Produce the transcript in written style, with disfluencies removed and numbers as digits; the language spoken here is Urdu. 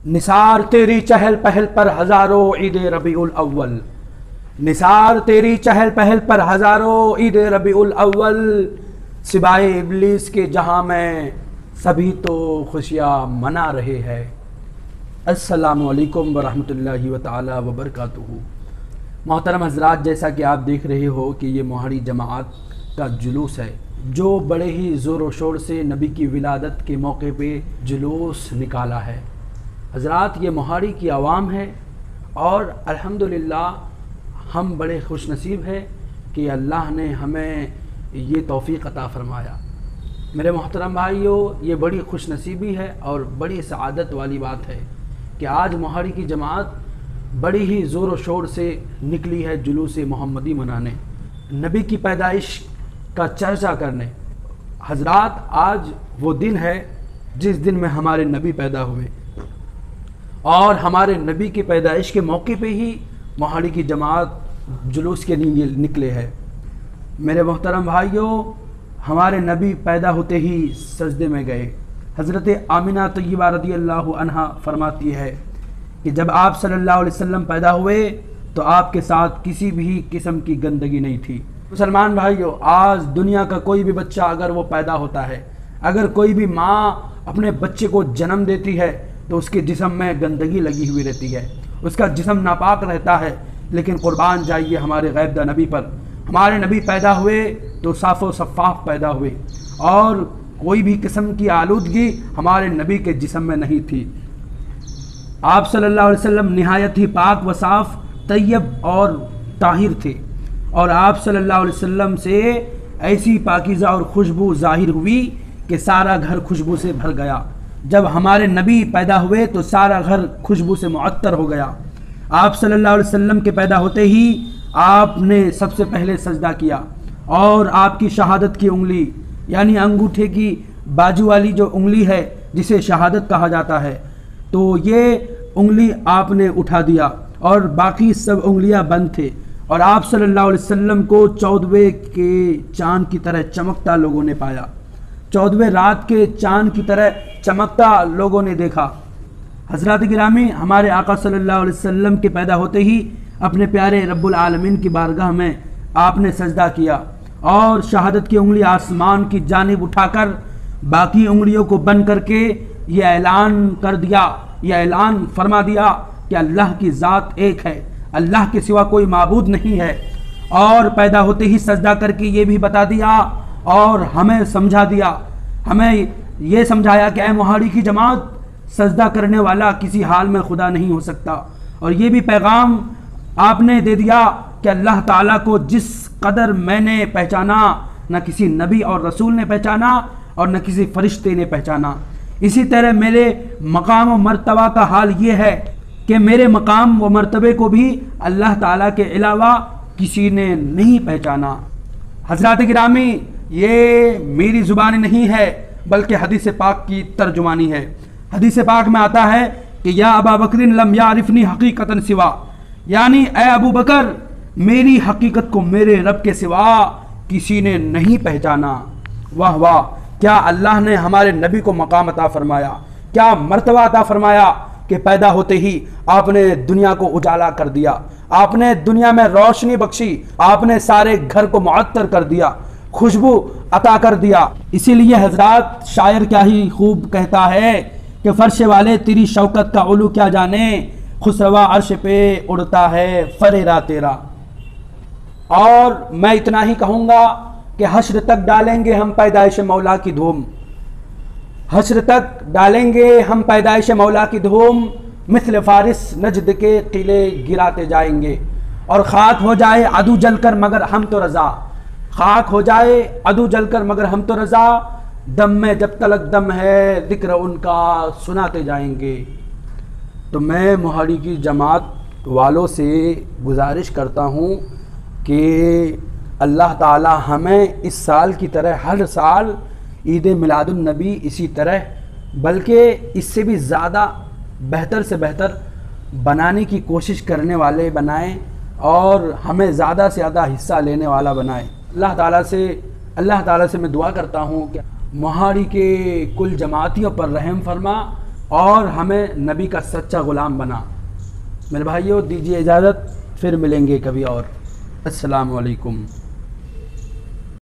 نثار تیری چہل پہل پر ہزاروں عید ربیع الاول، نثار تیری چہل پہل پر ہزاروں عید ربیع الاول، سوائے ابلیس کے جہاں میں سبھی تو خوشیاں منا رہے ہیں۔ السلام علیکم ورحمۃ اللہ تعالی وبرکاتہ۔ محترم حضرات، جیسا کہ آپ دیکھ رہے ہو کہ یہ موہڑی جماعت کا جلوس ہے جو بڑے ہی زور و شور سے نبی کی ولادت کے موقع پہ جلوس نکالا ہے۔ حضرات، یہ موہاڑی کی عوام ہے اور الحمدللہ ہم بڑے خوش نصیب ہیں کہ اللہ نے ہمیں یہ توفیق عطا فرمایا۔ میرے محترم بھائیوں، یہ بڑی خوش نصیبی ہے اور بڑی سعادت والی بات ہے کہ آج موہاڑی کی جماعت بڑی ہی زور و شور سے نکلی ہے جلوس محمدی منانے، نبی کی پیدائش کا چرچا کرنے۔ حضرات، آج وہ دن ہے جس دن میں ہمارے نبی پیدا ہوئے اور ہمارے نبی کی پیدائش کے موقع پہ ہی موہاڑی کی جماعت جلوس کے لیے نکلے ہے۔ میرے محترم بھائیوں، ہمارے نبی پیدا ہوتے ہی سجدے میں گئے۔ حضرت آمنہ طیبہ رضی اللہ عنہا فرماتی ہے کہ جب آپ صلی اللہ علیہ وسلم پیدا ہوئے تو آپ کے ساتھ کسی بھی قسم کی گندگی نہیں تھی۔ مسلمان بھائیوں، آج دنیا کا کوئی بھی بچہ اگر وہ پیدا ہوتا ہے، اگر کوئی بھی ماں اپنے بچے کو جنم دیتی ہے تو اس کے جسم میں گندگی لگی ہوئی رہتی ہے، اس کا جسم ناپاک رہتا ہے، لیکن قربان جائیے ہمارے غیب دہ نبی پر۔ ہمارے نبی پیدا ہوئے تو صاف و شفاف پیدا ہوئے اور کوئی بھی قسم کی آلودگی ہمارے نبی کے جسم میں نہیں تھی۔ آپ صلی اللہ علیہ وسلم نہایت ہی پاک و صاف، طیب اور طاہر تھے اور آپ صلی اللہ علیہ وسلم سے ایسی پاکیزہ اور خوشبو ظاہر ہوئی کہ سارا گھر خوشبو سے بھر گیا۔ جب ہمارے نبی پیدا ہوئے تو سارا گھر خوشبو سے معطر ہو گیا۔ آپ صلی اللہ علیہ وسلم کے پیدا ہوتے ہی آپ نے سب سے پہلے سجدہ کیا اور آپ کی شہادت کی انگلی، یعنی انگوٹھے کی بازو والی جو انگلی ہے جسے شہادت کہا جاتا ہے، تو یہ انگلی آپ نے اٹھا دیا اور باقی سب انگلیاں بند تھے، اور آپ صلی اللہ علیہ وسلم کو 14ویں کے چاند کی طرح چمکتا لوگوں نے پایا، 14ویں رات کے چاند کی طرح چمکتا لوگوں نے دیکھا۔ حضرات گرامی، ہمارے آقا صلی اللہ علیہ وسلم کے پیدا ہوتے ہی اپنے پیارے رب العالمین کی بارگاہ میں آپ نے سجدہ کیا اور شہادت کی انگلی آسمان کی جانب اٹھا کر باقی انگلیوں کو بند کر کے یہ اعلان کر دیا، یہ اعلان فرما دیا کہ اللہ کی ذات ایک ہے، اللہ کے سوا کوئی معبود نہیں ہے، اور پیدا ہوتے ہی سجدہ کر کے یہ بھی بتا دیا اور ہمیں سمجھا دیا، ہمیں یہ سمجھایا کہ اے موہاڑی کی جماعت، سجدہ کرنے والا کسی حال میں خدا نہیں ہو سکتا، اور یہ بھی پیغام آپ نے دے دیا کہ اللہ تعالیٰ کو جس قدر میں نے پہچانا نہ کسی نبی اور رسول نے پہچانا اور نہ کسی فرشتے نے پہچانا، اسی طرح میرے مقام و مرتبہ کا حال یہ ہے کہ میرے مقام و مرتبے کو بھی اللہ تعالیٰ کے علاوہ کسی نے نہیں پہچانا۔ حضرات گرامی، یہ میری زبان نہیں ہے بلکہ حدیث پاک کی ترجمانی ہے۔ حدیث پاک میں آتا ہے کہ یا ابا بکر لم یعرفنی حقیقتاً سوا، یعنی اے ابو بکر، میری حقیقت کو میرے رب کے سوا کسی نے نہیں پہچانا۔ واہ واہ، کیا اللہ نے ہمارے نبی کو مقام عطا فرمایا، کیا مرتبہ عطا فرمایا کہ پیدا ہوتے ہی آپ نے دنیا کو اجالا کر دیا، آپ نے دنیا میں روشنی بخشی، آپ نے سارے گھر کو معطر کر دیا، خوشبو عطا کر دیا۔ اسی لیے حضرات، شاعر کیا ہی خوب کہتا ہے کہ فرش والے تیری شوکت کا علو کیا جانے، خسروا عرش پہ اڑتا ہے فریرا تیرا۔ اور میں اتنا ہی کہوں گا کہ حشر تک ڈالیں گے ہم پیدائش مولا کی دھوم، حشر تک ڈالیں گے ہم پیدائش مولا کی دھوم، مثل فارس نجد کے قلعے گراتے جائیں گے، اور خاک ہو جائے عدو جل کر مگر ہم تو رضا، خاک ہو جائے عدو جل کر مگر ہم تو رضا، دم میں جب تلک دم ہے ذکر ان کا سناتے جائیں گے۔ تو میں موہاڑی کی جماعت والوں سے گزارش کرتا ہوں کہ اللہ تعالی ہمیں اس سال کی طرح ہر سال عید میلاد النبی اسی طرح بلکہ اس سے بھی زیادہ بہتر سے بہتر بنانے کی کوشش کرنے والے بنائیں اور ہمیں زیادہ سے زیادہ حصہ لینے والا بنائیں۔ اللہ تعالیٰ سے میں دعا کرتا ہوں کہ موہاڑی کے کل جماعتیوں پر رحم فرما اور ہمیں نبی کا سچا غلام بنا۔ میرے بھائیوں دیجیے اجازت، پھر ملیں گے کبھی اور۔ السلام علیکم۔